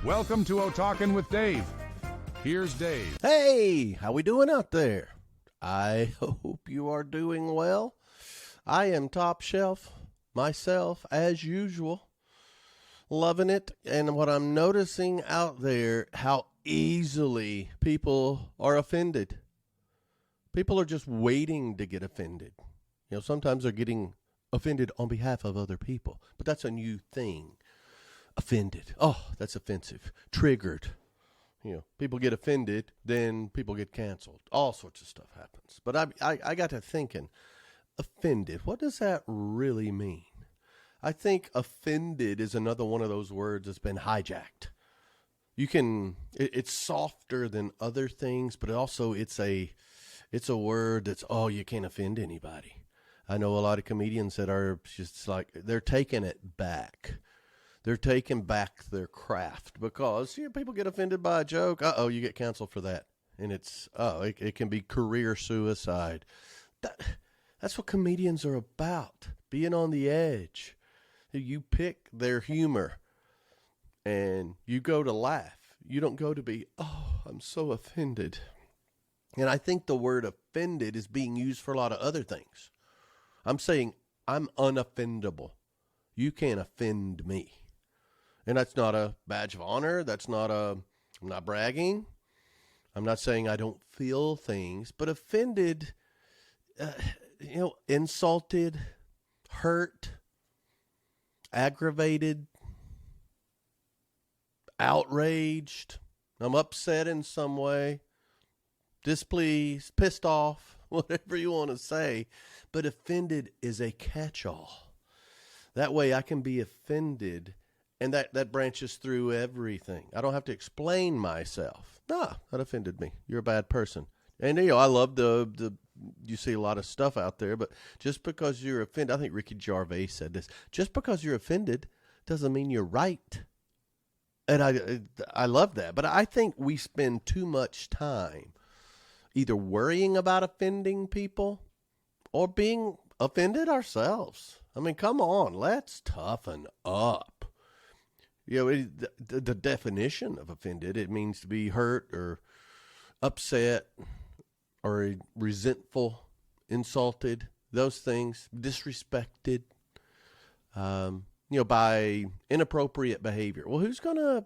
Welcome to O-Talkin' with Dave. Here's Dave. Hey, how we doing out there? I hope you are doing well. I am top shelf myself as usual. Loving it. And what I'm noticing out there, how easily people are offended. People are just waiting to get offended. You know, sometimes they're getting offended on behalf of other people, but that's a new thing. Offended. Oh, that's offensive. Triggered. You know, people get offended, then people get canceled. All sorts of stuff happens. But I got to thinking, offended, what does that really mean? I think offended is another one of those words that's been hijacked. It's softer than other things, but also it's a word that's, you can't offend anybody. I know a lot of comedians that are just like, they're taking it back. They're taking back their craft because people get offended by a joke. You get canceled for that. And it can be career suicide. That's what comedians are about, being on the edge. You pick their humor and you go to laugh. You don't go to be, I'm so offended. And I think the word offended is being used for a lot of other things. I'm saying I'm unoffendable. You can't offend me. And that's not a badge of honor. I'm not bragging. I'm not saying I don't feel things, but offended, insulted, hurt, aggravated, outraged. I'm upset in some way, displeased, pissed off, whatever you want to say. But offended is a catch-all. That way I can be offended. And that branches through everything. I don't have to explain myself. That offended me. You're a bad person. And, I love you see a lot of stuff out there, but just because you're offended, I think Ricky Gervais said this, just because you're offended doesn't mean you're right. And I love that. But I think we spend too much time either worrying about offending people or being offended ourselves. I mean, come on, let's toughen up. The definition of offended, it means to be hurt or upset or resentful, insulted, those things, disrespected, by inappropriate behavior. Well, who's gonna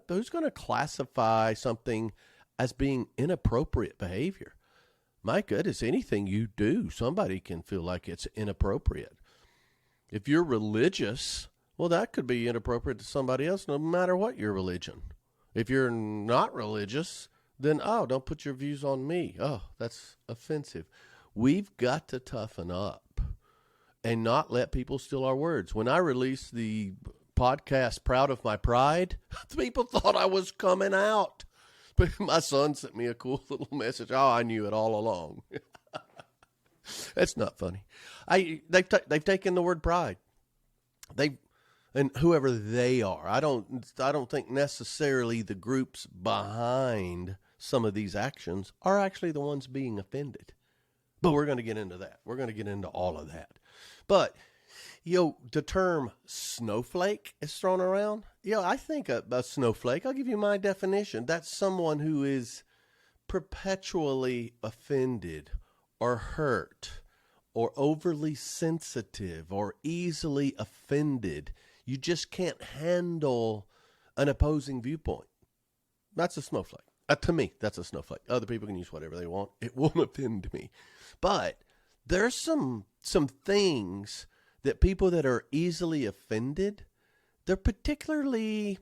classify something as being inappropriate behavior? My goodness, anything you do, somebody can feel like it's inappropriate. If you're religious, well, that could be inappropriate to somebody else, no matter what your religion. If you're not religious, then, don't put your views on me. That's offensive. We've got to toughen up and not let people steal our words. When I released the podcast, Proud of My Pride, people thought I was coming out. But my son sent me a cool little message. I knew it all along. That's not funny. They've taken the word pride. And whoever they are, I don't think necessarily the groups behind some of these actions are actually the ones being offended. But we're going to get into that. We're going to get into all of that. But, the term snowflake is thrown around. I think a snowflake, I'll give you my definition. That's someone who is perpetually offended or hurt or overly sensitive or easily offended. You just can't handle an opposing viewpoint. That's a snowflake. To me, that's a snowflake. Other people can use whatever they want. It won't offend me. But there's some things that people that are easily offended, they're particularly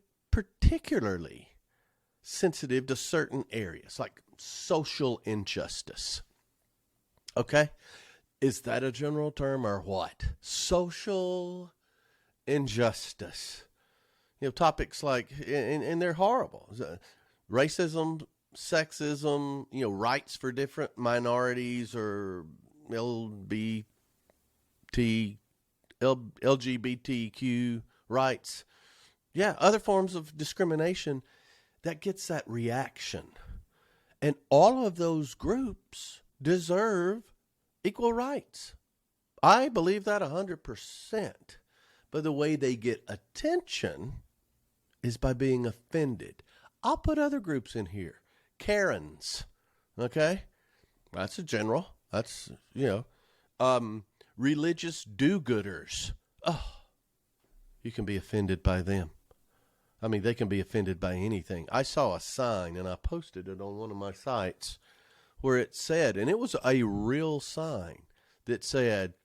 sensitive to certain areas, like social injustice. Okay? Is that a general term or what? Social injustice. Topics like, and they're horrible. Racism, sexism, rights for different minorities or LGBTQ rights. Yeah, other forms of discrimination that gets that reaction. And all of those groups deserve equal rights. I believe that 100%. But the way they get attention is by being offended. I'll put other groups in here. Karens. Okay? That's a general. That's, religious do-gooders. Oh, you can be offended by them. I mean, they can be offended by anything. I saw a sign, and I posted it on one of my sites, where it said, and it was a real sign that said,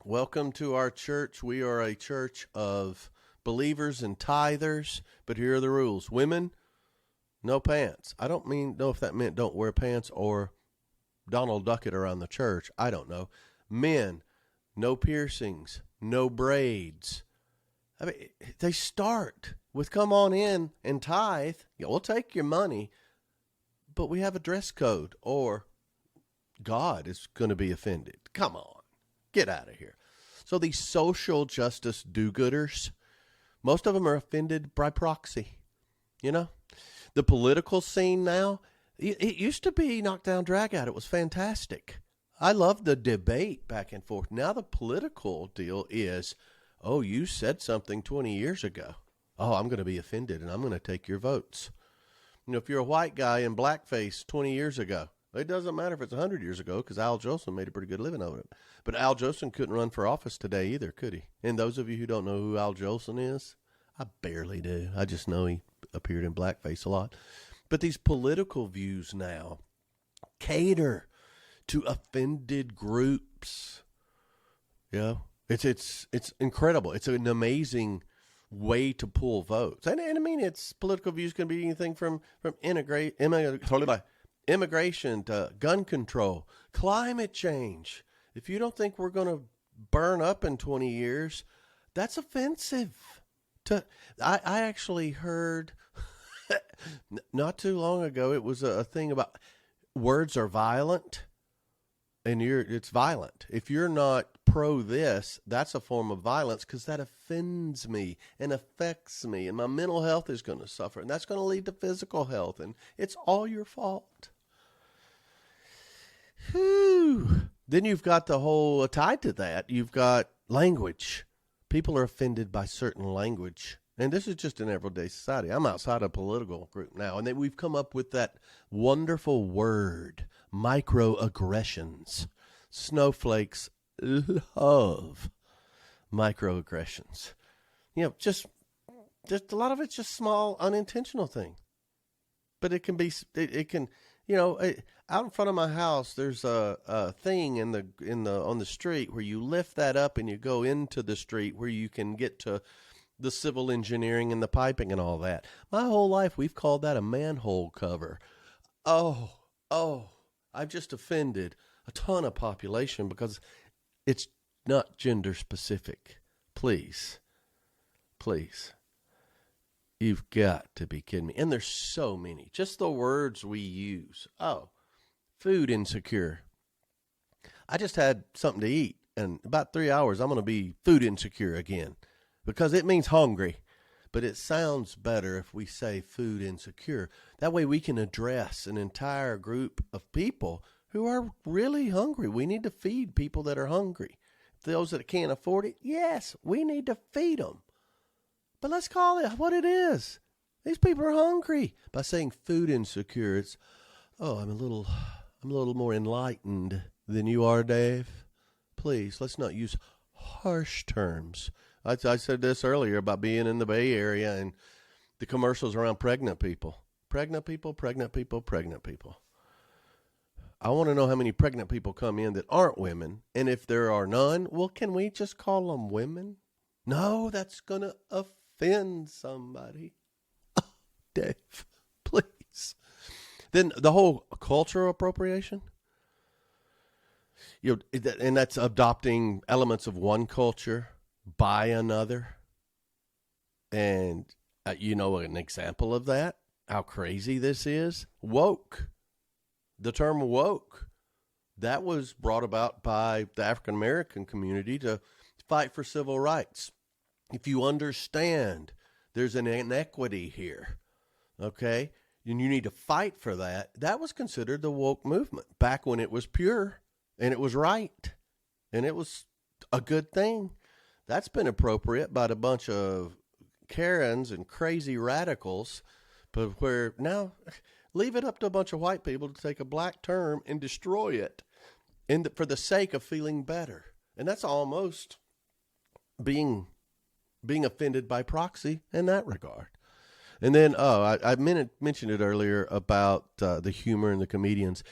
"Welcome to our church. We are a church of believers and tithers, but here are the rules. Women, no pants." I don't know if that meant don't wear pants or Donald Duck it around the church. I don't know. Men, no piercings, no braids. I mean, they start with come on in and tithe. Yeah, we'll take your money, but we have a dress code, or God is going to be offended. Come on, get out of here. So these social justice do-gooders, most of them are offended by proxy. The political scene now, it used to be knockdown, drag out. It was fantastic. I loved the debate back and forth. Now the political deal is, oh, you said something 20 years ago. Oh, I'm going to be offended, and I'm going to take your votes. If you're a white guy in blackface 20 years ago, it doesn't matter if it's 100 years ago, because Al Jolson made a pretty good living over it. But Al Jolson couldn't run for office today either, could he? And those of you who don't know who Al Jolson is, I barely do. I just know he appeared in blackface a lot. But these political views now cater to offended groups. It's incredible. It's an amazing way to pull votes. And I mean, its political views can be anything from immigration to gun control, climate change. If you don't think we're going to burn up in 20 years, that's offensive. I actually heard not too long ago, it was a thing about words are violent, and it's violent. If you're not pro this, that's a form of violence, because that offends me and affects me, and my mental health is going to suffer, and that's going to lead to physical health, and it's all your fault. Whew. Then you've got the whole, tied to that, you've got language. People are offended by certain language. And this is just an everyday society. I'm outside a political group now, and then we've come up with that wonderful word, microaggressions. Snowflakes love microaggressions. Just a lot of it's just small, unintentional thing. But it can be, out in front of my house, there's a thing on the street where you lift that up and you go into the street where you can get to the civil engineering and the piping and all that. My whole life, we've called that a manhole cover. Oh, I've just offended a ton of population because it's not gender specific. Please. You've got to be kidding me. And there's so many. Just the words we use. Oh, food insecure. I just had something to eat, and about 3 hours, I'm going to be food insecure again. Because it means hungry, but it sounds better if we say food insecure. That way we can address an entire group of people who are really hungry. We need to feed people that are hungry. Those that can't afford it, yes, we need to feed them. But let's call it what it is. These people are hungry. By saying food insecure, it's, I'm a little more enlightened than you are, Dave. Please, let's not use harsh terms. I said this earlier about being in the Bay Area and the commercials around pregnant people. Pregnant people. I want to know how many pregnant people come in that aren't women. And if there are none, well, can we just call them women? No, that's going to offend somebody. Oh, Dave, please. Then the whole cultural appropriation. And that's adopting elements of one culture by another. And an example of that, how crazy this is, woke. The term woke, that was brought about by the African American community to fight for civil rights. If you understand there's an inequity here, okay, and you need to fight for that, that was considered the woke movement back when it was pure and it was right and it was a good thing. That's been appropriate by a bunch of Karens and crazy radicals But where now, leave it up to a bunch of white people to take a black term and destroy it for the sake of feeling better. And that's almost being offended by proxy in that regard. And then, I mentioned it earlier about the humor and the comedians.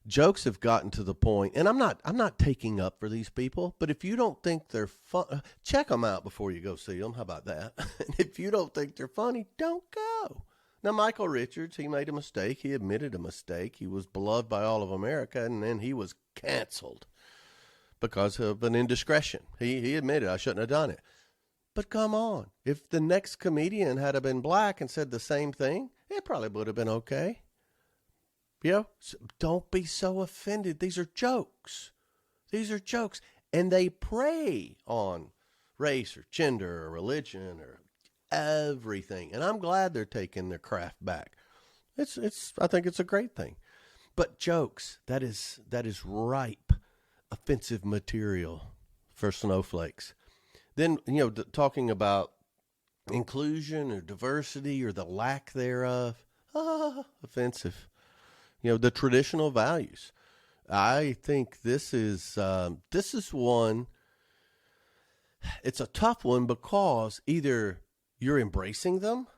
Jokes have gotten to the point, and I'm not taking up for these people, but if you don't think they're fun, check them out before you go see them. How about that? And if you don't think they're funny, don't go. Now, Michael Richards, he made a mistake. He admitted a mistake. He was beloved by all of America, and then he was canceled because of an indiscretion. He admitted, I shouldn't have done it. But come on, if the next comedian had been black and said the same thing, it probably would have been okay. So don't be so offended. These are jokes. These are jokes. And they prey on race or gender or religion or everything. And I'm glad they're taking their craft back. I think it's a great thing. But jokes, that is ripe, offensive material for snowflakes. Then, talking about inclusion or diversity or the lack thereof, offensive. The traditional values. I think this is one, it's a tough one because either you're embracing them,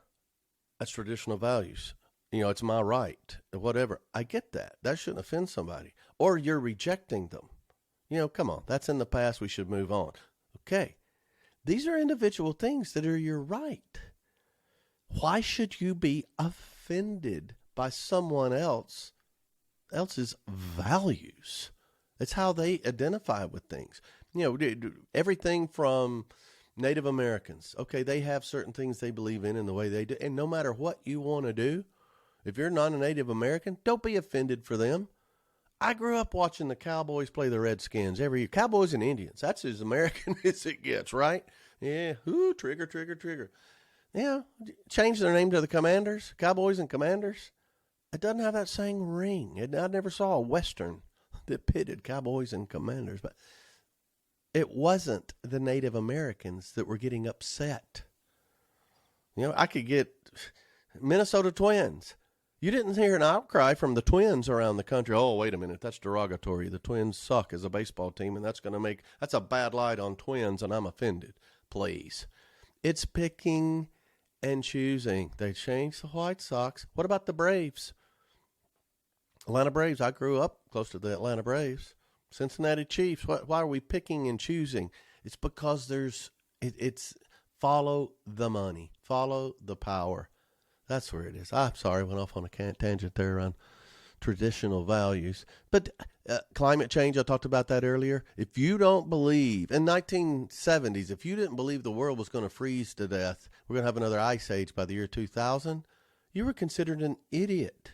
that's traditional values. It's my right, whatever. I get that. That shouldn't offend somebody. Or you're rejecting them. Come on, that's in the past. We should move on. Okay. These are individual things that are your right. Why should you be offended by someone else's values? It's how they identify with things. Everything from Native Americans. Okay, they have certain things they believe in and the way they do. And no matter what you want to do, if you're not a Native American, don't be offended for them. I grew up watching the Cowboys play the Redskins every year. Cowboys and Indians. That's as American as it gets, right? Yeah. Ooh, trigger, trigger, trigger. Yeah. Change their name to the Commanders, Cowboys and Commanders. It doesn't have that same ring. I never saw a Western that pitted Cowboys and Commanders, but it wasn't the Native Americans that were getting upset. I could get Minnesota Twins. You didn't hear an outcry from the Twins around the country. Oh, wait a minute, that's derogatory. The Twins suck as a baseball team, and that's a bad light on Twins, and I'm offended. Please. It's picking and choosing. They changed the White Sox. What about the Braves? Atlanta Braves. I grew up close to the Atlanta Braves. Cincinnati Chiefs. Why are we picking and choosing? It's because it's follow the money, follow the power. That's where it is. I'm sorry, went off on a tangent there on traditional values. But climate change, I talked about that earlier. If you don't believe, in 1970s, if you didn't believe the world was going to freeze to death, we're going to have another ice age by the year 2000, you were considered an idiot.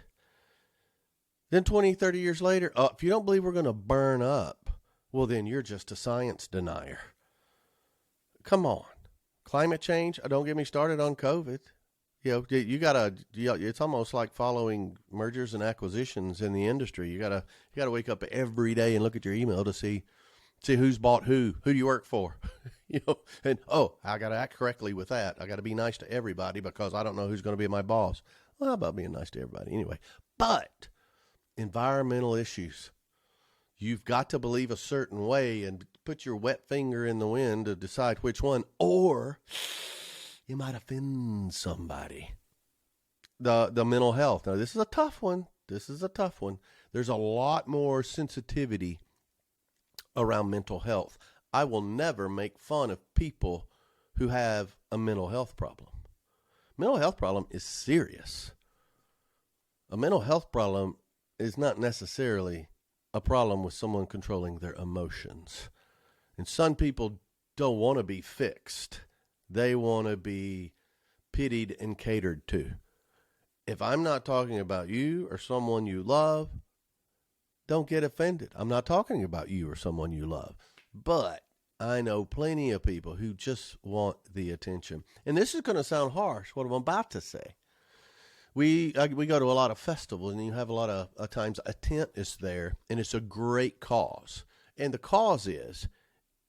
Then 20, 30 years later, if you don't believe we're going to burn up, well, then you're just a science denier. Come on. Climate change, don't get me started on COVID. It's almost like following mergers and acquisitions in the industry. You gotta wake up every day and look at your email to see who's bought who do you work for, and I gotta act correctly with that. I gotta be nice to everybody because I don't know who's going to be my boss. Well, how about being nice to everybody anyway? But environmental issues, you've got to believe a certain way and put your wet finger in the wind to decide which one, or you might offend somebody. The mental health. Now, this is a tough one. There's a lot more sensitivity around mental health. I will never make fun of people who have a mental health problem. Mental health problem is serious. A mental health problem is not necessarily a problem with someone controlling their emotions. And some people don't want to be fixed. They want to be pitied and catered to. If I'm not talking about you or someone you love, don't get offended. I'm not talking about you or someone you love. But I know plenty of people who just want the attention. And this is going to sound harsh, what I'm about to say. We go to a lot of festivals, and you have a lot of times a tent is there, and it's a great cause. And the cause is,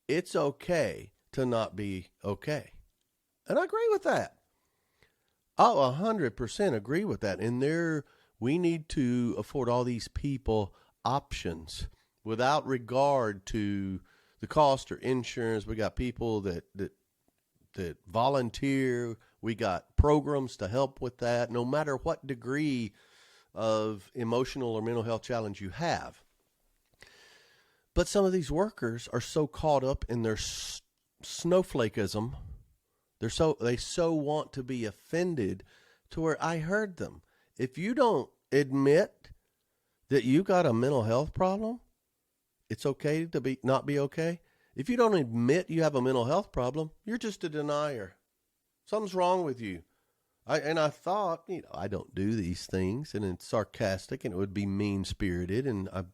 it's okay to not be okay. And I agree with that. Oh, 100% agree with that. And we need to afford all these people options without regard to the cost or insurance. We got people that volunteer. We got programs to help with that, no matter what degree of emotional or mental health challenge you have. But some of these workers are so caught up in their snowflakeism. They so want to be offended to where I heard them. If you don't admit that you got a mental health problem, it's okay to not be okay. If you don't admit you have a mental health problem, you're just a denier. Something's wrong with you. I thought, I don't do these things, and it's sarcastic, and it would be mean-spirited, and I'm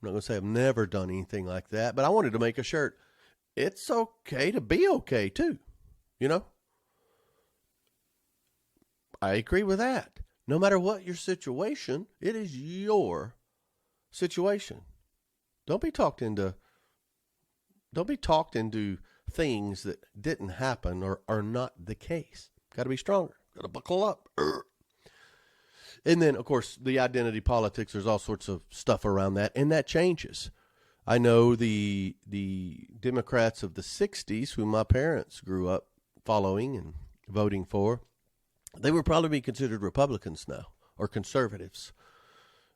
not going to say I've never done anything like that, but I wanted to make a shirt. It's okay to be okay, too. I agree with that. No matter what your situation, it is your situation. Don't be talked into things that didn't happen or are not the case. Got to be stronger. Got to buckle up. And then, of course, the identity politics, there's all sorts of stuff around that, and that changes. I know the Democrats of the 60s, who my parents grew up following and voting for, they would probably be considered Republicans now, or conservatives.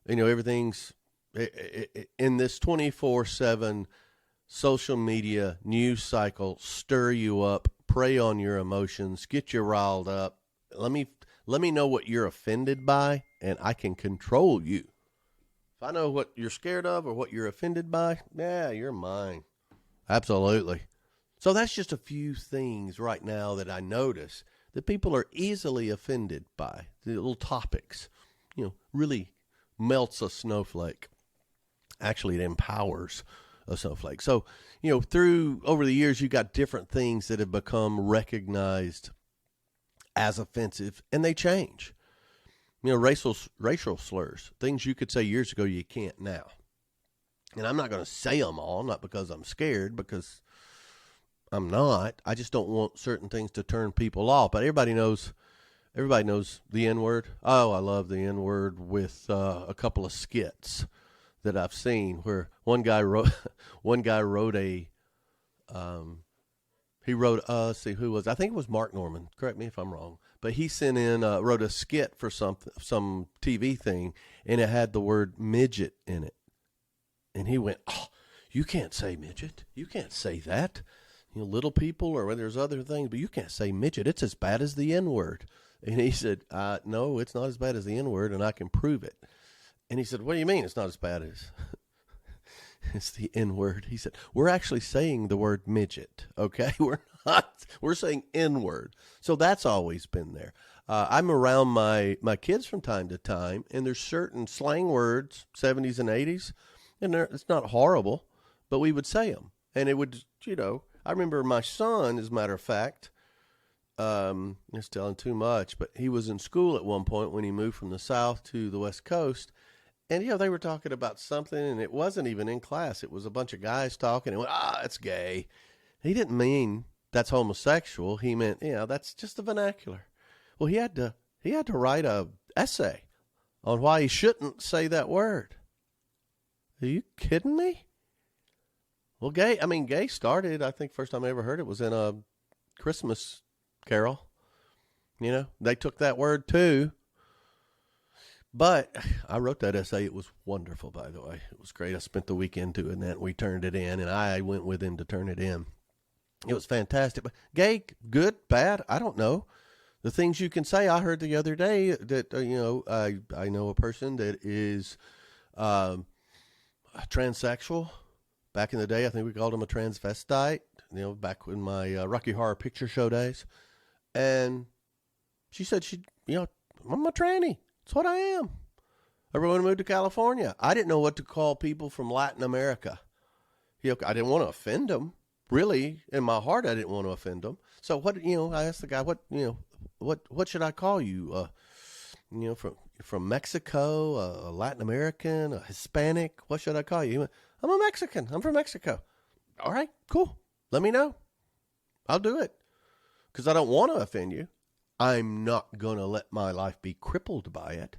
Everything's in this 24/7 social media news cycle, stir you up, prey on your emotions, get you riled up. Let me know what you're offended by, and I can control you. If I know what you're scared of or what you're offended by, you're mine. Absolutely. So that's just a few things right now that I notice that people are easily offended by. The little topics, really melts a snowflake. Actually, it empowers a snowflake. So, over the years, you got different things that have become recognized as offensive, and they change. Racial slurs, things you could say years ago, you can't now. And I'm not going to say them all, not because I'm scared, because I'm not. I just don't want certain things to turn people off. But everybody knows the N-word. Oh, I love the N-word with a couple of skits that I've seen where one guy wrote see who was, I think it was Mark Norman. Correct me if I'm wrong. But he sent in, wrote a skit for some TV thing, and it had the word midget in it. And he went, "Oh, you can't say midget. You can't say that. Little people, or there's other things, but you can't say midget. It's as bad as the N-word." And he said, "No, it's not as bad as the N-word, and I can prove it." And he said, "What do you mean it's not as bad as it's the N-word?" He said, "We're actually saying the word midget, okay? We're saying N-word." So that's always been there. I'm around my kids from time to time, and there's certain slang words, 70s and 80s, and it's not horrible, but we would say them. And it would, I remember my son, as a matter of fact, it's telling too much, but he was in school at one point when he moved from the South to the West Coast. And, they were talking about something, and it wasn't even in class. It was a bunch of guys talking, and went, that's gay. He didn't mean that's homosexual. He meant, that's just the vernacular. Well, he had to write a essay on why he shouldn't say that word. Are you kidding me? Well, gay started, I think first time I ever heard it was in a Christmas Carol. They took that word too. But I wrote that essay. It was wonderful, by the way. It was great. I spent the weekend doing that. We turned it in, and I went with him to turn it in. It was fantastic. But gay, good, bad, I don't know. The things you can say, I heard the other day that, I know a person that is transsexual. Back in the day, I think we called him a transvestite, back in my Rocky Horror Picture Show days. And she said, I'm a tranny. That's what I am. Everyone moved to California. I didn't know what to call people from Latin America. I didn't want to offend them. Really, in my heart, I didn't want to offend them. So I asked the guy, what should I call you? From Mexico, a Latin American, a Hispanic. What should I call you? He went, "I'm a Mexican. I'm from Mexico." All right, cool. Let me know. I'll do it. Because I don't want to offend you. I'm not going to let my life be crippled by it.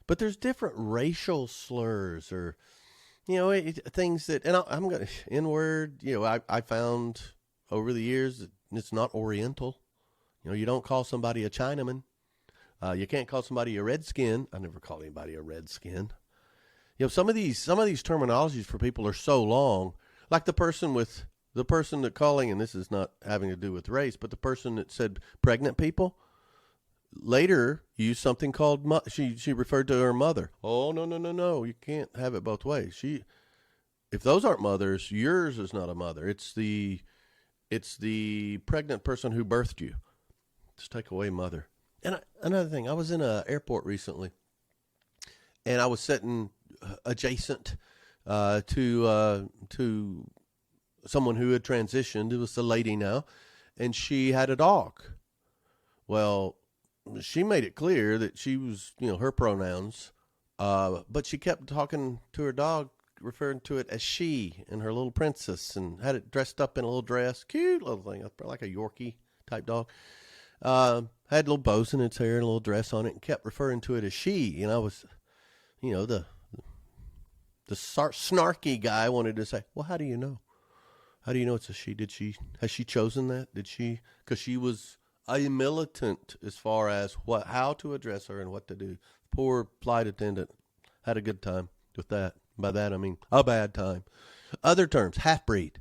But there's different racial slurs or, things that, and I'm going to, N-word, I found over the years that it's not Oriental. You don't call somebody a Chinaman. You can't call somebody a redskin. I never call anybody a redskin. Some of these terminologies for people are so long, like the person that calling, and this is not having to do with race, but the person that said pregnant people later used something called, she referred to her mother. Oh, no. You can't have it both ways. If those aren't mothers, yours is not a mother. It's the pregnant person who birthed you. Just take away mother. And another thing, I was in an airport recently, and I was sitting adjacent to someone who had transitioned. It was a lady now, and she had a dog. Well, she made it clear that she was, her pronouns, but she kept talking to her dog, referring to it as she and her little princess, and had it dressed up in a little dress. Cute little thing, like a Yorkie type dog. Had little bows in its hair and a little dress on it, and kept referring to it as she. And I was, the snarky guy wanted to say, well, how do you know? How do you know it's a she? Has she chosen that? Because she was a militant as far as how to address her and what to do. Poor flight attendant had a good time with that. By that, I mean a bad time. Other terms, half-breed.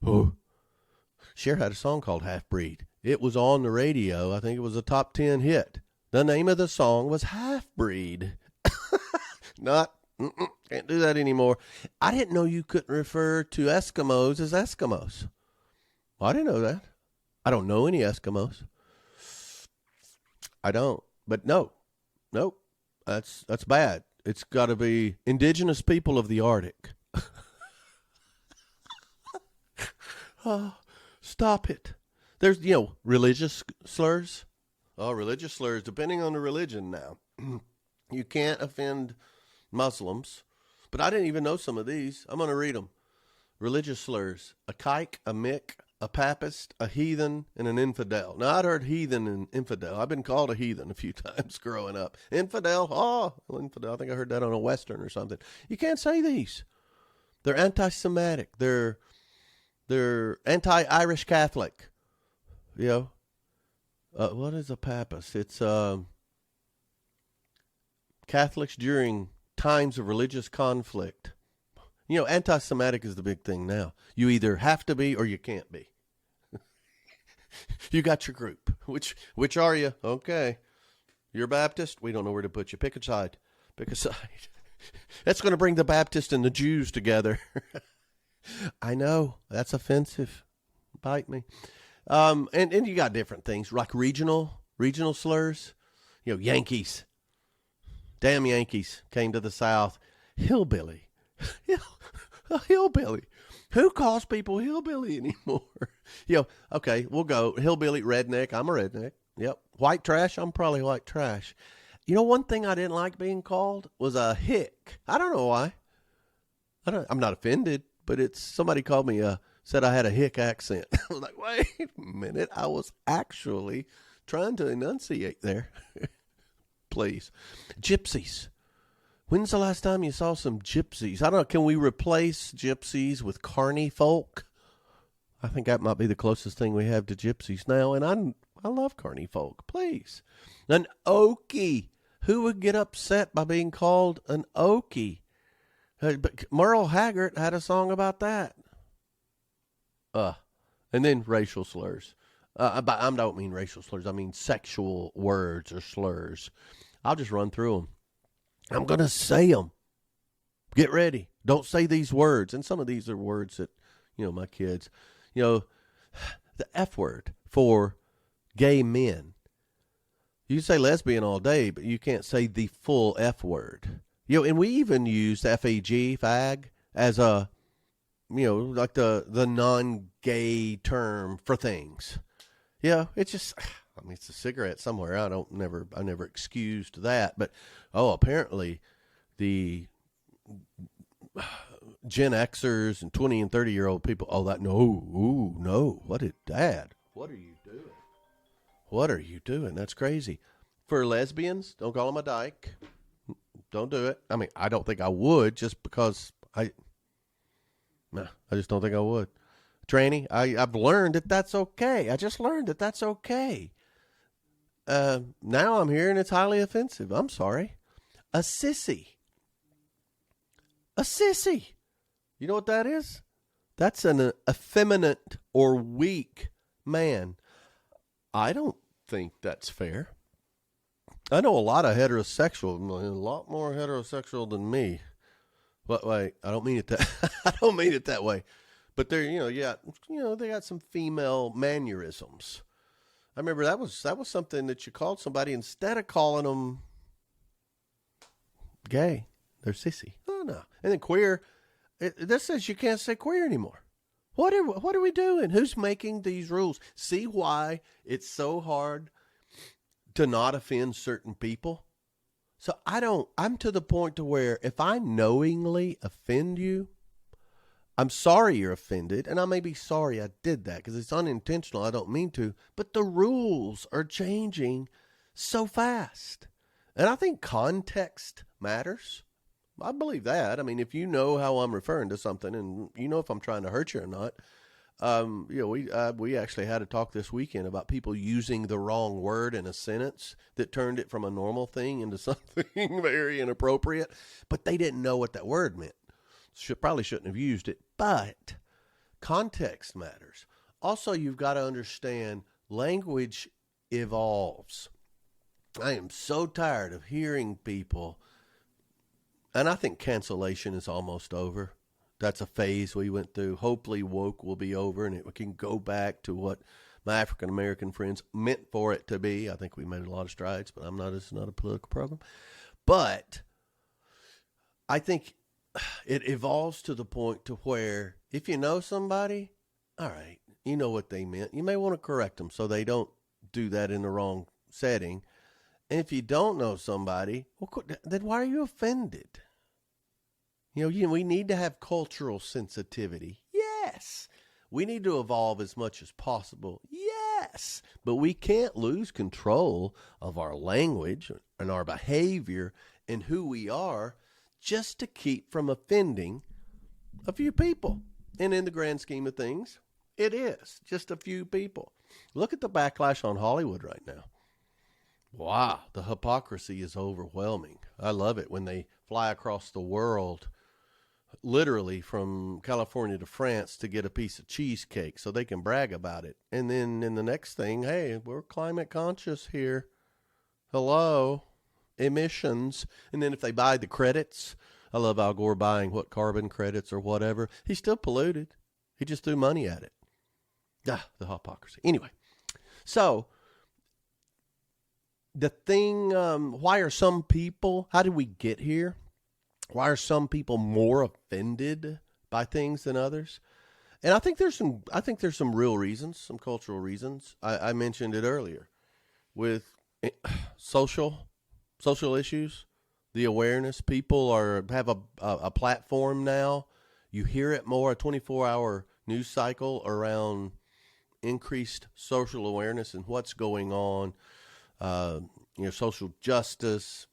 Oh, Cher had a song called Half-Breed. It was on the radio. I think it was a top 10 hit. The name of the song was Half-Breed. Can't do that anymore. I didn't know you couldn't refer to Eskimos as Eskimos. Well, I didn't know that. I don't know any Eskimos. I don't. But nope. That's bad. It's got to be indigenous people of the Arctic. Oh, stop it. There's, religious slurs. Oh, religious slurs, depending on the religion now. You can't offend Muslims. But I didn't even know some of these. I'm going to read them. Religious slurs. A kike, a mick, a papist, a heathen, and an infidel. Now, I'd heard heathen and infidel. I've been called a heathen a few times growing up. Infidel, infidel. I think I heard that on a Western or something. You can't say these. They're anti-Semitic. They're anti-Irish Catholic. What is a papist? It's Catholics during times of religious conflict. Anti-Semitic is the big thing now. You either have to be or you can't be. You got your group. Which are you? Okay. You're Baptist? We don't know where to put you. Pick a side. That's going to bring the Baptist and the Jews together. I know. That's offensive. Bite me. And you got different things like regional slurs. Yankees. Damn Yankees came to the South. Hillbilly. A hillbilly. Who calls people hillbilly anymore? Okay, we'll go. Hillbilly, redneck. I'm a redneck. Yep. White trash. I'm probably white trash. One thing I didn't like being called was a hick. I don't know why. I'm not offended, but it's somebody called me, said I had a hick accent. I was like, wait a minute. I was actually trying to enunciate there. Please. Gypsies. When's the last time you saw some gypsies? I don't know. Can we replace gypsies with carny folk? I think that might be the closest thing we have to gypsies now. And I love carny folk. Please. An okie. Who would get upset by being called an okie? But Merle Haggard had a song about that. And then racial slurs. But I don't mean racial slurs. I mean sexual words or slurs. I'll just run through them. I'm going to say them. Get ready. Don't say these words. And some of these are words that, my kids, the F word for gay men. You can say lesbian all day, but you can't say the full F word. And we even use FAG, fag, as a, like the non-gay term for things. It's just, it's a cigarette somewhere. I never excused that. But, apparently the Gen Xers and 20 and 30-year-old people, no. What are you doing? What are you doing? That's crazy. For lesbians, don't call them a dyke. Don't do it. I mean, I don't think I would just because I just don't think I would. Tranny, I've learned that that's okay. I just learned that that's okay. Now I'm hearing it's highly offensive. I'm sorry. A sissy. A sissy. You know what that is? That's an effeminate or weak man. I don't think that's fair. I know a lot of heterosexual, a lot more heterosexual than me. But wait, I don't mean it that I don't mean it that way. But they're, they got some female mannerisms. I remember that was something that you called somebody instead of calling them gay. They're sissy. Oh no. And then queer. This says you can't say queer anymore. What are we doing? Who's making these rules? See why it's so hard to not offend certain people? So I'm to the point to where if I knowingly offend you, I'm sorry you're offended, and I may be sorry I did that because it's unintentional. I don't mean to, but the rules are changing so fast. And I think context matters. I believe that. I mean, if you know how I'm referring to something and you know if I'm trying to hurt you or not, we actually had a talk this weekend about people using the wrong word in a sentence that turned it from a normal thing into something very inappropriate, but they didn't know what that word meant. Probably shouldn't have used it, but context matters. Also, you've got to understand language evolves. I am so tired of hearing people, and I think cancellation is almost over. That's a phase we went through. Hopefully woke will be over and it can go back to what my African-American friends meant for it to be. I think we made a lot of strides, but it's not a political program. But I think it evolves to the point to where if you know somebody, all right, you know what they meant. You may want to correct them so they don't do that in the wrong setting. And if you don't know somebody, well, then why are you offended? We need to have cultural sensitivity. Yes. We need to evolve as much as possible. Yes. But we can't lose control of our language and our behavior and who we are just to keep from offending a few people. And in the grand scheme of things, it is just a few people. Look at the backlash on Hollywood right now. Wow, the hypocrisy is overwhelming. I love it when they fly across the world, literally from California to France, to get a piece of cheesecake so they can brag about it. And then in the next thing, hey, we're climate conscious here. Hello. Emissions. And then if they buy the credits, I love Al Gore buying carbon credits or whatever. He still polluted. He just threw money at it. The hypocrisy. Anyway, so the thing, why are some people, how did we get here? Why are some people more offended by things than others? And I think there's some real reasons, some cultural reasons. I mentioned it earlier with social issues, the awareness. People have a platform now. You hear it more, a 24-hour news cycle around increased social awareness and what's going on, social justice.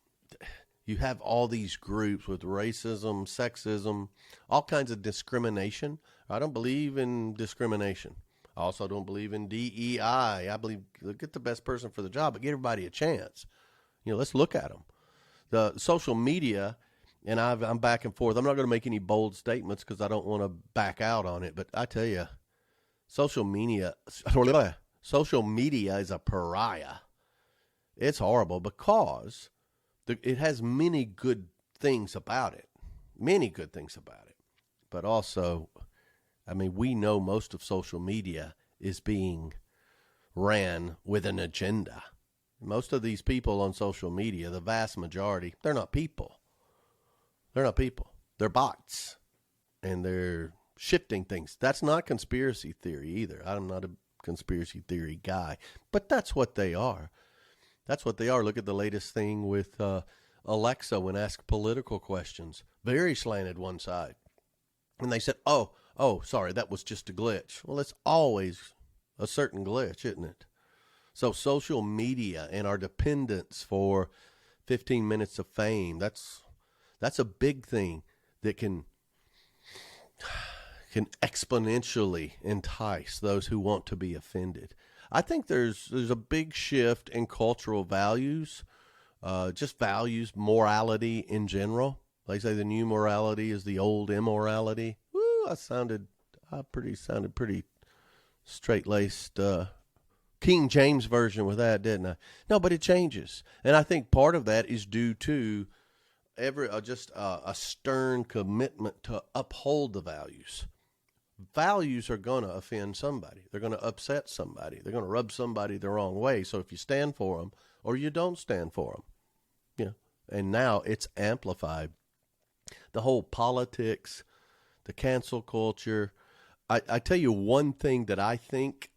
You have all these groups with racism, sexism, all kinds of discrimination. I don't believe in discrimination. I also don't believe in DEI. I believe get the best person for the job, but give everybody a chance. Let's look at them. The social media, and I'm back and forth. I'm not going to make any bold statements because I don't want to back out on it. But I tell you, social media is a pariah. It's horrible because it has many good things about it. Many good things about it. But also, we know most of social media is being ran with an agenda. Most of these people on social media, the vast majority, they're not people. They're not people. They're bots. And they're shifting things. That's not conspiracy theory either. I'm not a conspiracy theory guy. But that's what they are. That's what they are. Look at the latest thing with Alexa when asked political questions. Very slanted one side. And they said, oh, sorry, that was just a glitch. Well, it's always a certain glitch, isn't it? So social media and our dependence for 15 minutes of fame, that's a big thing that can exponentially entice those who want to be offended. I think there's a big shift in cultural values, just values, morality in general. They say the new morality is the old immorality. Woo! I sounded pretty straight-laced, King James version with that, didn't I? No, but it changes, and I think part of that is due to a stern commitment to uphold the values. Values are going to offend somebody. They're going to upset somebody. They're going to rub somebody the wrong way. So if you stand for them or you don't stand for them, and now it's amplified. The whole politics, the cancel culture. I tell you one thing that I think,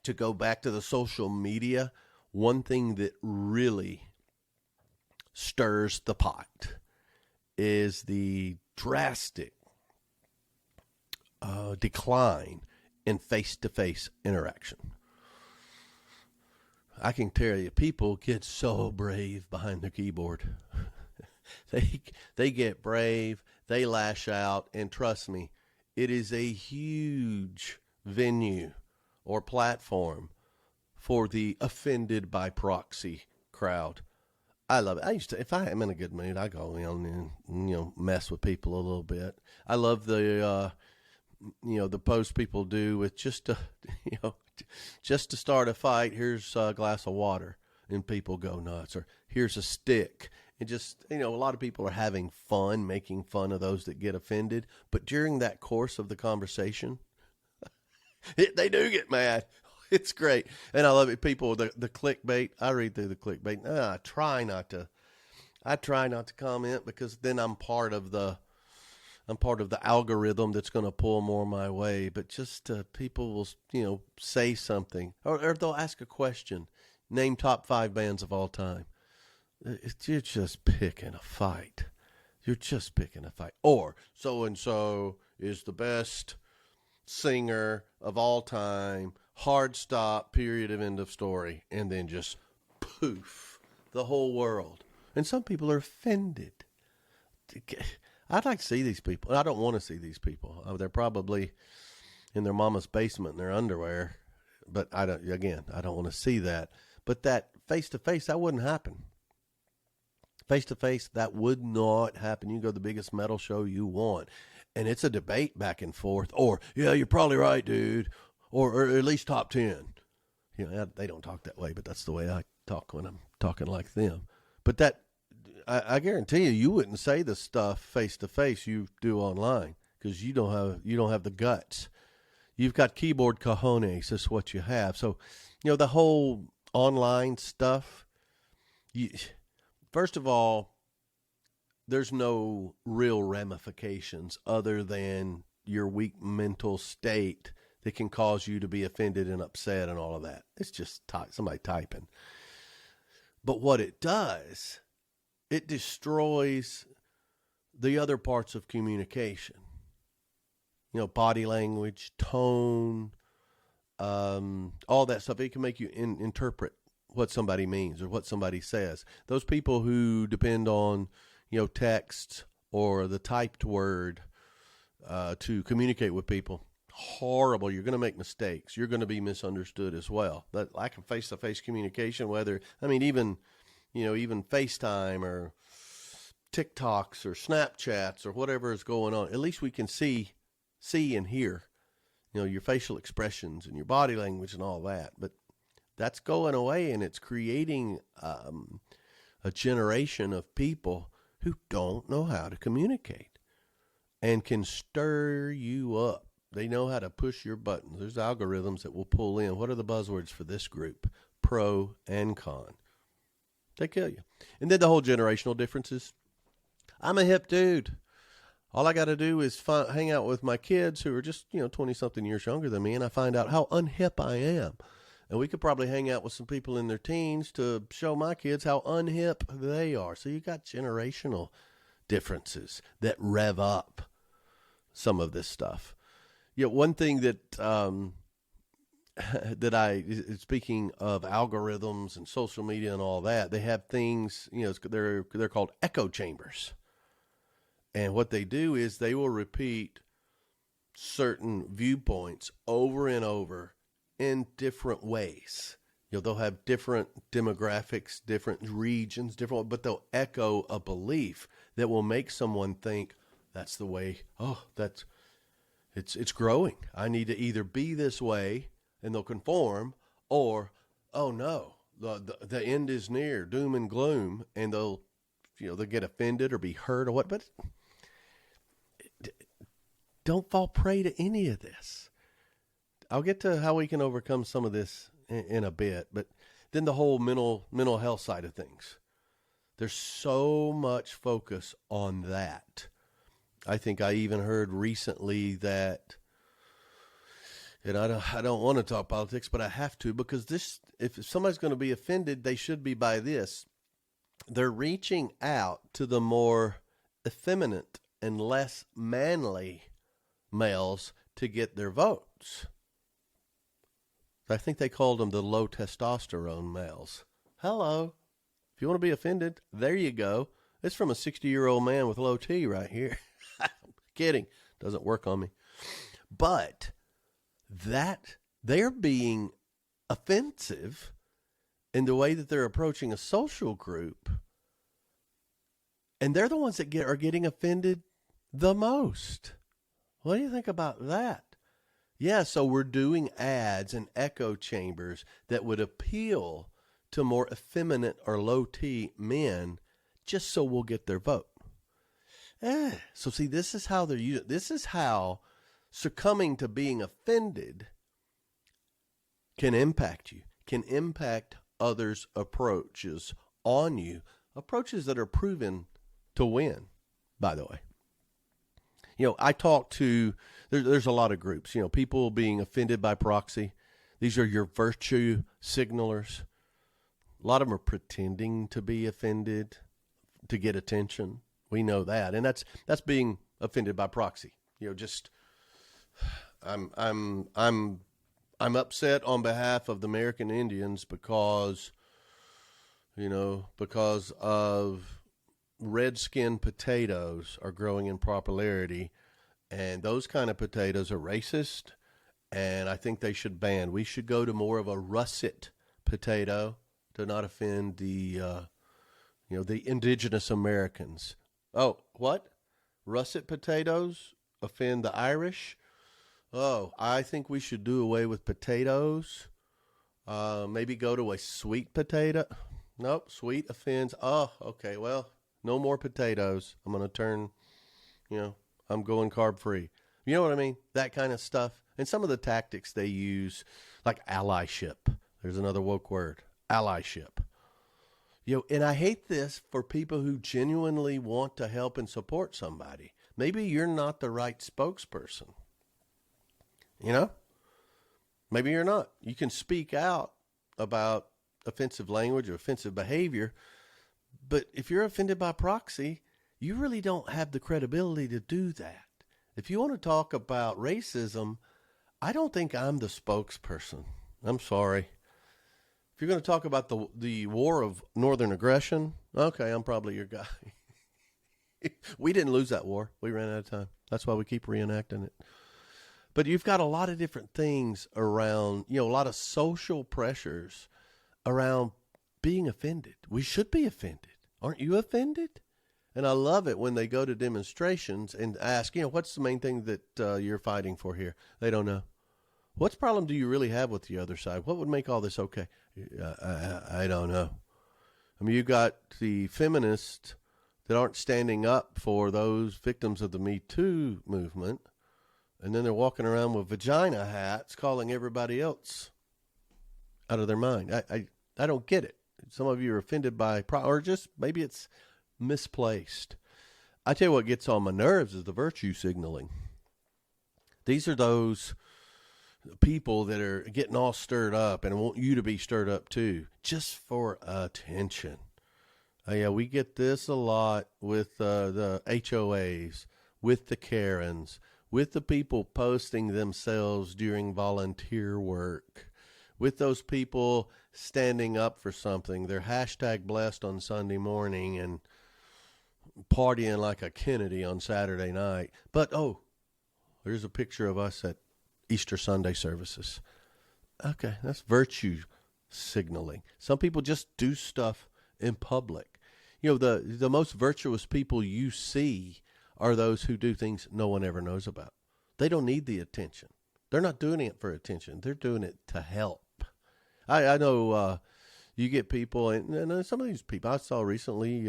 to go back to the social media, one thing that really stirs the pot is the drastic decline in face-to-face interaction. I can tell you, people get so brave behind their keyboard. They get brave, they lash out, and trust me, it is a huge venue or platform for the offended by proxy crowd. I love it. If I am in a good mood, I go in and mess with people a little bit. I love the posts people do with just to start a fight. Here's a glass of water, and people go nuts. Or here's a stick, and just a lot of people are having fun, making fun of those that get offended. But during that course of the conversation, they do get mad. It's great, and I love it. People, the clickbait. I read through the clickbait. I try not to comment, because then I'm part of the algorithm that's going to pull more my way. But just people will, say something, or they'll ask a question. Name top 5 bands of all time. You're just picking a fight. Or so-and-so is the best singer of all time. Hard stop, period, of end of story. And then just poof, the whole world. And some people are offended. I'd like to see these people. I don't want to see these people. They're probably in their mama's basement in their underwear. But I don't want to see that. But that face-to-face, that wouldn't happen. Face-to-face, that would not happen. You can go to the biggest metal show you want, and it's a debate back and forth. Or, yeah, you're probably right, dude. Or at least top 10. They don't talk that way, but that's the way I talk when I'm talking like them. But I guarantee you wouldn't say the stuff face to face you do online, because you don't have the guts. You've got keyboard cojones. That's what you have. So, the whole online stuff. First of all, there's no real ramifications other than your weak mental state that can cause you to be offended and upset and all of that. It's just somebody typing. But what it does, it destroys the other parts of communication. Body language, tone, all that stuff. It can make you interpret what somebody means or what somebody says. Those people who depend on, text or the typed word to communicate with people, horrible. You're going to make mistakes. You're going to be misunderstood as well. That lack of face-to-face communication, even FaceTime or TikToks or Snapchats or whatever is going on, at least we can see and hear, your facial expressions and your body language and all that. But that's going away, and it's creating a generation of people who don't know how to communicate and can stir you up. They know how to push your buttons. There's algorithms that will pull in. What are the buzzwords for this group? Pro and con. They kill you. And then the whole generational differences. I'm a hip dude. All I got to do is hang out with my kids who are just, 20-something years younger than me, and I find out how unhip I am. And we could probably hang out with some people in their teens to show my kids how unhip they are. So you got generational differences that rev up some of this stuff. One thing that speaking of algorithms and social media and all that, they have things, they're called echo chambers. And what they do is they will repeat certain viewpoints over and over in different ways. They'll have different demographics, different regions, but they'll echo a belief that will make someone think that's the way. Oh, it's growing. I need to either be this way, and they'll conform, or oh no, the end is near, doom and gloom, and they'll get offended or be hurt or what. But don't fall prey to any of this. I'll get to how we can overcome some of this in a bit, but then the whole mental health side of things. There's so much focus on that. I think I even heard recently that, and I don't want to talk politics, but I have to, because if somebody's going to be offended, they should be by this. They're reaching out to the more effeminate and less manly males to get their votes. I think they called them the low testosterone males. Hello. If you want to be offended, there you go. It's from a 60-year-old man with low T right here. Kidding. Doesn't work on me. But that they're being offensive in the way that they're approaching a social group. And they're the ones that are getting offended the most. What do you think about that? Yeah, so we're doing ads and echo chambers that would appeal to more effeminate or low T men just so we'll get their vote. So see, this is how they're using. This is how succumbing to being offended can impact you, can impact others' approaches on you, approaches that are proven to win, by the way. I talk to, there's a lot of groups, people being offended by proxy. These are your virtue signalers. A lot of them are pretending to be offended to get attention. We know that. And that's being offended by proxy. I'm upset on behalf of the American Indians because of red-skinned potatoes are growing in popularity, and those kind of potatoes are racist, and I think they should ban. We should go to more of a russet potato to not offend the indigenous Americans. Oh, what? Russet potatoes offend the Irish? Oh, I think we should do away with potatoes. Maybe go to a sweet potato. Nope, sweet offends. Oh, okay, well, no more potatoes. I'm going to turn, I'm going carb free. You know what I mean? That kind of stuff. And some of the tactics they use, like allyship. There's another woke word, allyship. And I hate this for people who genuinely want to help and support somebody. Maybe you're not the right spokesperson. Maybe you're not. You can speak out about offensive language or offensive behavior, but if you're offended by proxy, you really don't have the credibility to do that. If you want to talk about racism, I don't think I'm the spokesperson. I'm sorry. If you're going to talk about the war of northern aggression, okay, I'm probably your guy. We didn't lose that war. We ran out of time. That's why we keep reenacting it. But you've got a lot of different things around, a lot of social pressures around being offended. We should be offended. Aren't you offended? And I love it when they go to demonstrations and ask, what's the main thing that you're fighting for here? They don't know. What problem do you really have with the other side? What would make all this okay? I don't know. I mean, you got the feminists that aren't standing up for those victims of the Me Too movement, and then they're walking around with vagina hats calling everybody else out of their mind. I don't get it. Some of you are offended by, or just maybe it's misplaced. I tell you what gets on my nerves is the virtue signaling. These are those people that are getting all stirred up and want you to be stirred up too, just for attention. Yeah, we get this a lot with the HOAs, with the Karens, with the people posting themselves during volunteer work, with those people standing up for something. They're hashtag blessed on Sunday morning and partying like a Kennedy on Saturday night. But, here's a picture of us at Easter Sunday services. Okay, that's virtue signaling. Some people just do stuff in public. The most virtuous people you see are those who do things no one ever knows about. They don't need the attention. They're not doing it for attention. They're doing it to help. I know you get people, and some of these people I saw recently,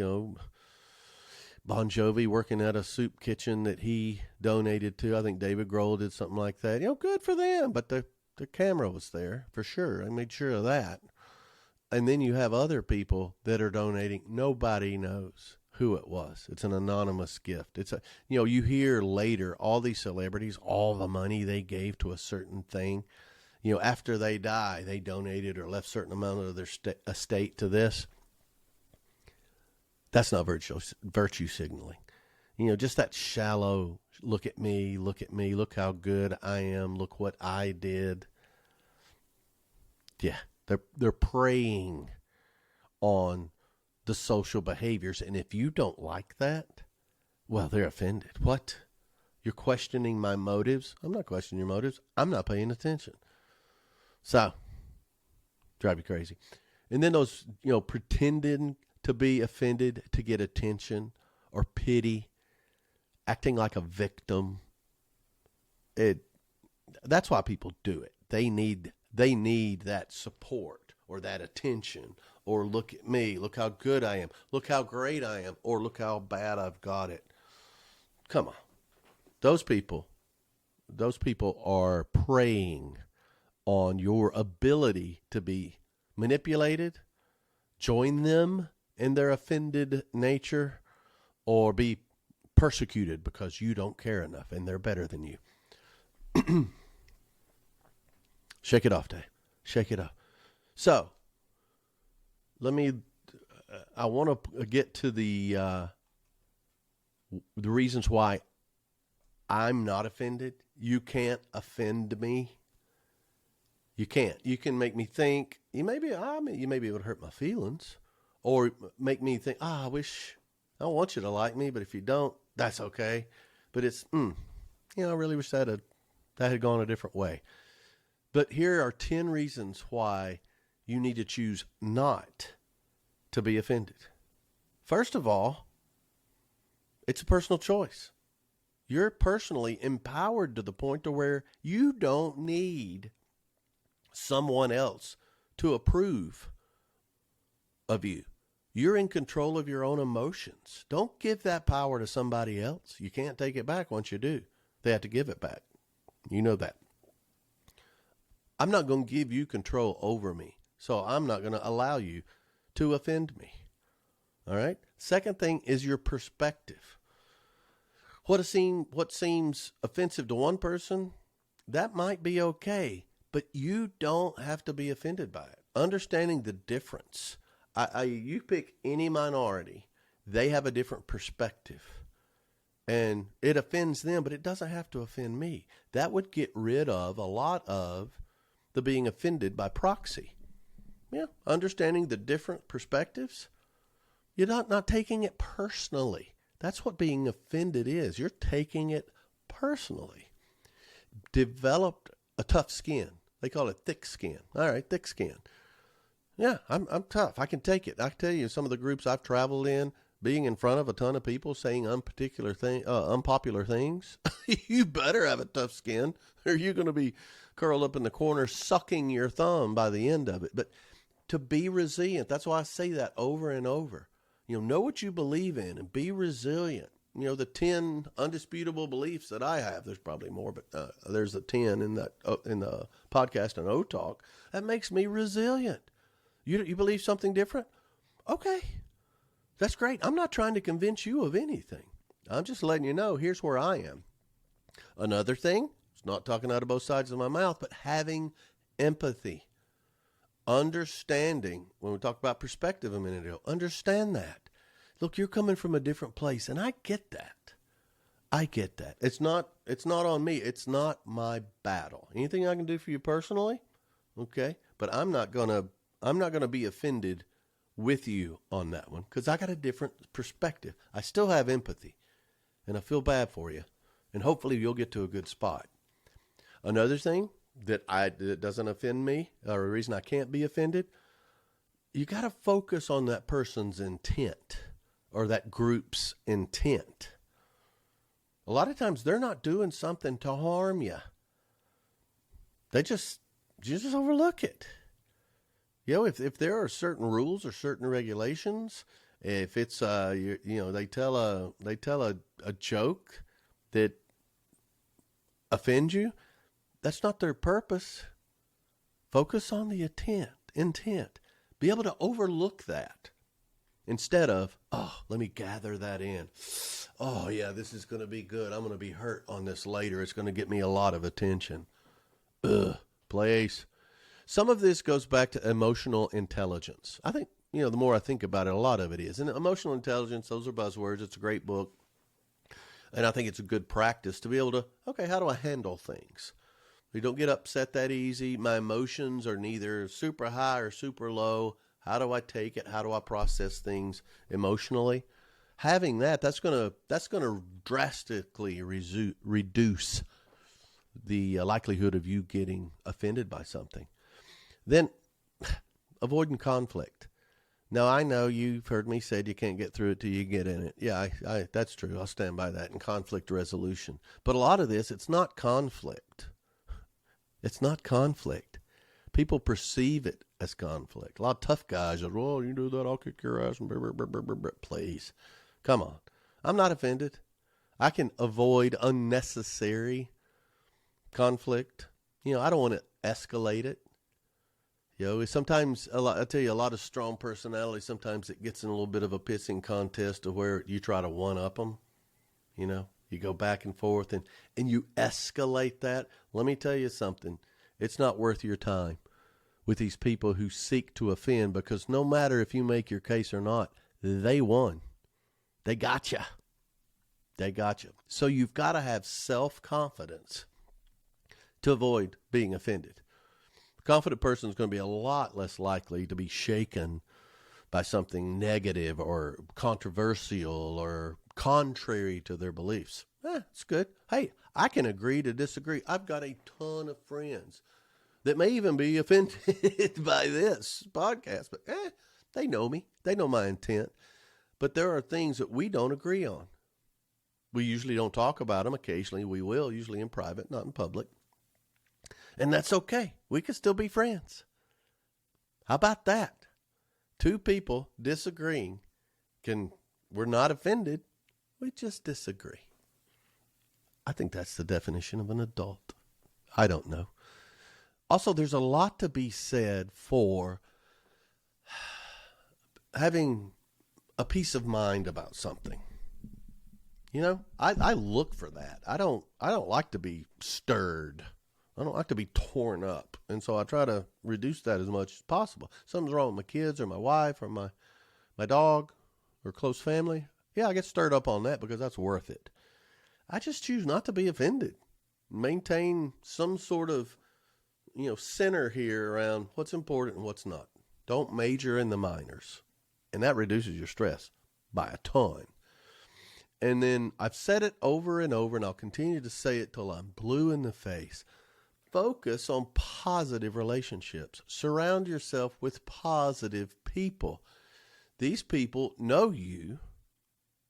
Bon Jovi working at a soup kitchen that he donated to. I think David Grohl did something like that. Good for them, but the camera was there for sure. I made sure of that. And then you have other people that are donating. Nobody knows who it was. It's an anonymous gift. You hear later all these celebrities, all the money they gave to a certain thing. After they die, they donated or left a certain amount of their estate to this. That's not virtue signaling. Just that shallow, look at me, look how good I am, look what I did. Yeah, they're preying on the social behaviors. And if you don't like that, well, they're offended. What? You're questioning my motives? I'm not questioning your motives. I'm not paying attention. So, drive you crazy. And then those, pretending to be offended to get attention or pity, acting like a victim. That's why people do it. They need that support or that attention, or look at me, look how good I am, look how great I am, or look how bad I've got it. Come on. Those people are preying on your ability to be manipulated, join them in their offended nature, or be persecuted because you don't care enough and they're better than you. Shake it off, Dave. Shake it off. So, I want to get to the reasons why I'm not offended. You can't offend me. You can't. You can make me think. You may be able to hurt my feelings, or make me think, I want you to like me, but if you don't, that's okay. But it's, I really wish that had gone a different way. But here are 10 reasons why you need to choose not to be offended. First of all, it's a personal choice. You're personally empowered to the point to where you don't need someone else to approve of you. You're in control of your own emotions. Don't give that power to somebody else. You can't take it back once you do. They have to give it back. You know that. I'm not going to give you control over me, so I'm not going to allow you to offend me. All right? Second thing is your perspective. What seems offensive to one person, that might be okay, but you don't have to be offended by it. Understanding the difference. You pick any minority, they have a different perspective. And it offends them, but it doesn't have to offend me. That would get rid of a lot of the being offended by proxy. Yeah, understanding the different perspectives. You're not taking it personally. That's what being offended is. You're taking it personally. Developed a tough skin. They call it thick skin. All right, thick skin. Yeah, I'm tough. I can take it. I can tell you some of the groups I've traveled in, being in front of a ton of people saying unpopular things. You better have a tough skin, or you're going to be curled up in the corner sucking your thumb by the end of it. But to be resilient, that's why I say that over and over. Know what you believe in and be resilient. The 10 undisputable beliefs that I have, there's probably more, but there's the 10 in the podcast and O-Talk. That makes me resilient. You believe something different? Okay. That's great. I'm not trying to convince you of anything. I'm just letting you know, here's where I am. Another thing, it's not talking out of both sides of my mouth, but having empathy. Understanding, when we talked about perspective a minute ago, understand that. Look, you're coming from a different place, and I get that. I get that. It's not on me. It's not my battle. Anything I can do for you personally, okay? But I'm not gonna be offended with you on that one because I got a different perspective. I still have empathy, and I feel bad for you, and hopefully you'll get to a good spot. Another thing that doesn't offend me, or a reason I can't be offended, you got to focus on that person's intent or that group's intent. A lot of times they're not doing something to harm you. You just overlook it. You know, if there are certain rules or certain regulations, if it's they tell a joke that offends you, that's not their purpose. Focus on the intent. Be able to overlook that instead of, oh, let me gather that in. Oh, yeah, this is going to be good. I'm going to be hurt on this later. It's going to get me a lot of attention. Place. Some of this goes back to emotional intelligence. I think, the more I think about it, a lot of it is. And emotional intelligence, those are buzzwords. It's a great book. And I think it's a good practice to be able to, okay, how do I handle things? We don't get upset that easy. My emotions are neither super high or super low. How do I take it? How do I process things emotionally? Having that's gonna drastically reduce the likelihood of you getting offended by something. Then, avoiding conflict. Now, I know you've heard me say you can't get through it till you get in it. Yeah, I that's true. I'll stand by that. And conflict resolution. But a lot of this, it's not conflict. It's not conflict. People perceive it as conflict. A lot of tough guys are, well, you do that, I'll kick your ass. Please. Come on. I'm not offended. I can avoid unnecessary conflict. I don't want to escalate it. Sometimes, I tell you, a lot of strong personalities, sometimes it gets in a little bit of a pissing contest to where you try to one-up them. You go back and forth and you escalate that. Let me tell you something. It's not worth your time with these people who seek to offend, because no matter if you make your case or not, they won. They got you. So you've got to have self-confidence to avoid being offended. A confident person is going to be a lot less likely to be shaken by something negative or controversial or contrary to their beliefs. It's good. Hey, I can agree to disagree. I've got a ton of friends that may even be offended by this podcast, but they know me. They know my intent. But there are things that we don't agree on. We usually don't talk about them. Occasionally we will, usually in private, not in public. And that's okay. We can still be friends. How about that? Two people disagreeing we're not offended. We just disagree. I think that's the definition of an adult. I don't know. Also, there's a lot to be said for having a peace of mind about something. I look for that. I don't like to be stirred. I don't like to be torn up. And so I try to reduce that as much as possible. Something's wrong with my kids or my wife or my dog or close family. Yeah, I get stirred up on that because that's worth it. I just choose not to be offended. Maintain some sort of, center here around what's important and what's not. Don't major in the minors. And that reduces your stress by a ton. And then I've said it over and over, and I'll continue to say it till I'm blue in the face. Focus on positive relationships. Surround yourself with positive people. These people know you.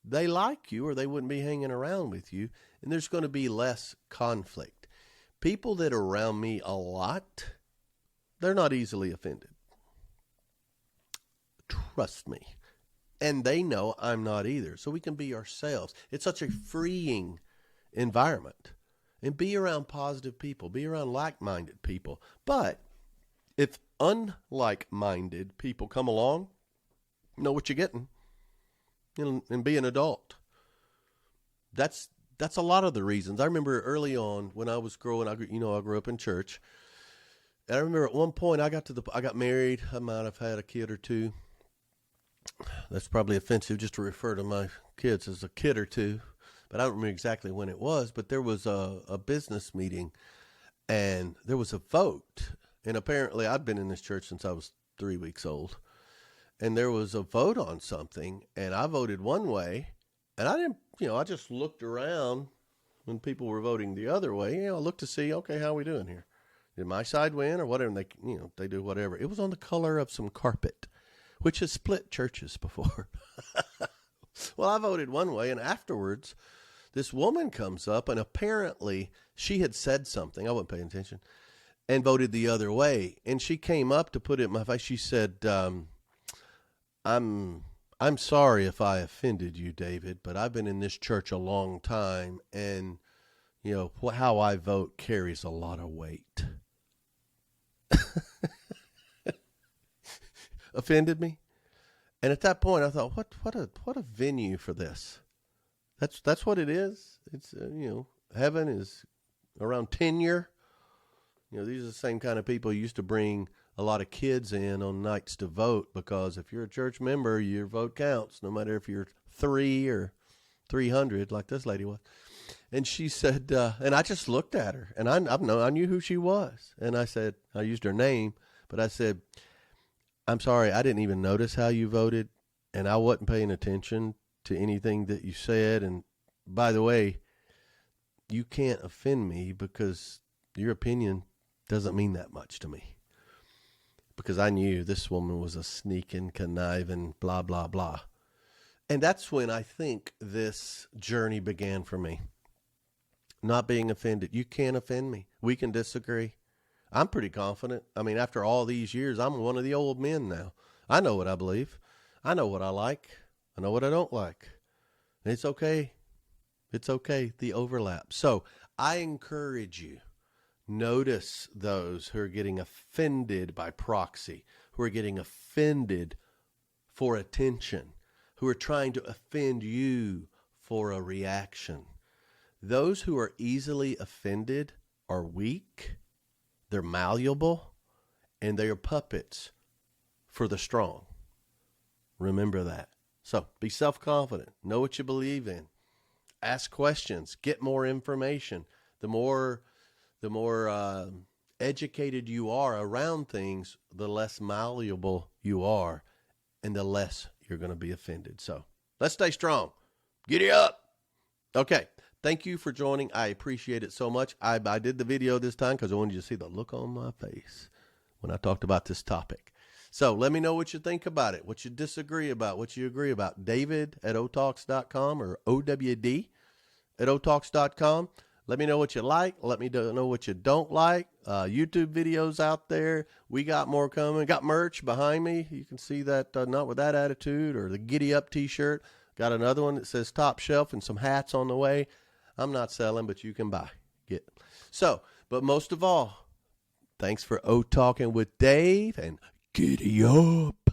They like you, or they wouldn't be hanging around with you. And there's going to be less conflict. People that are around me a lot, they're not easily offended. Trust me. And they know I'm not either. So we can be ourselves. It's such a freeing environment. And be around positive people. Be around like-minded people. But if unlike-minded people come along, know what you're getting. And be an adult. That's a lot of the reasons. I remember early on when I was growing, I grew up in church. And I remember at one point I got married. I might have had a kid or two. That's probably offensive just to refer to my kids as a kid or two. but I don't remember exactly when it was. But there was a business meeting, and there was a vote. And apparently, I'd been in this church since I was 3 weeks old. And there was a vote on something, and I voted one way. And I didn't, I just looked around when people were voting the other way. I looked to see, okay, how are we doing here? Did my side win or whatever? And they do whatever. It was on the color of some carpet, which has split churches before. Well, I voted one way, and afterwards, this woman comes up, and apparently she had said something. I wasn't paying attention, and voted the other way. And she came up to put it in my face. She said, I'm sorry if I offended you, David, but I've been in this church a long time, and, how I vote carries a lot of weight. Offended me. And at that point, I thought, what a venue for this. That's what it is. It's heaven is around tenure. These are the same kind of people who used to bring a lot of kids in on nights to vote, because if you're a church member, your vote counts, no matter if you're 3 or 300, like this lady was. And she said, and I just looked at her, and I knew who she was. And I said, I used her name, but I said, I'm sorry, I didn't even notice how you voted, and I wasn't paying attention to anything that you said. And by the way, you can't offend me, because your opinion doesn't mean that much to me. Because I knew this woman was a sneaking, conniving, blah, blah, blah. And that's when I think this journey began for me. Not being offended. You can't offend me. We can disagree. I'm pretty confident. I mean, after all these years, I'm one of the old men now. I know what I believe. I know what I like. I know what I don't like. And it's okay. It's okay. The overlap. So I encourage you, notice those who are getting offended by proxy, who are getting offended for attention, who are trying to offend you for a reaction. Those who are easily offended are weak. They're malleable, and they are puppets for the strong. Remember that. So be self-confident. Know what you believe in. Ask questions. Get more information. The more educated you are around things, the less malleable you are, and the less you're going to be offended. So let's stay strong. Giddy up. Okay. Thank you for joining. I appreciate it so much. I did the video this time because I wanted you to see the look on my face when I talked about this topic. So let me know what you think about it, what you disagree about, what you agree about. David@otalks.com or OWD@otalks.com. Let me know what you like. Let me know what you don't like. YouTube videos out there. We got more coming. Got merch behind me. You can see that, Not With That Attitude, or the Giddyup t-shirt. Got another one that says Top Shelf and some hats on the way. I'm not selling, but you can get. So, but most of all, thanks for talking with Dave, and giddy up.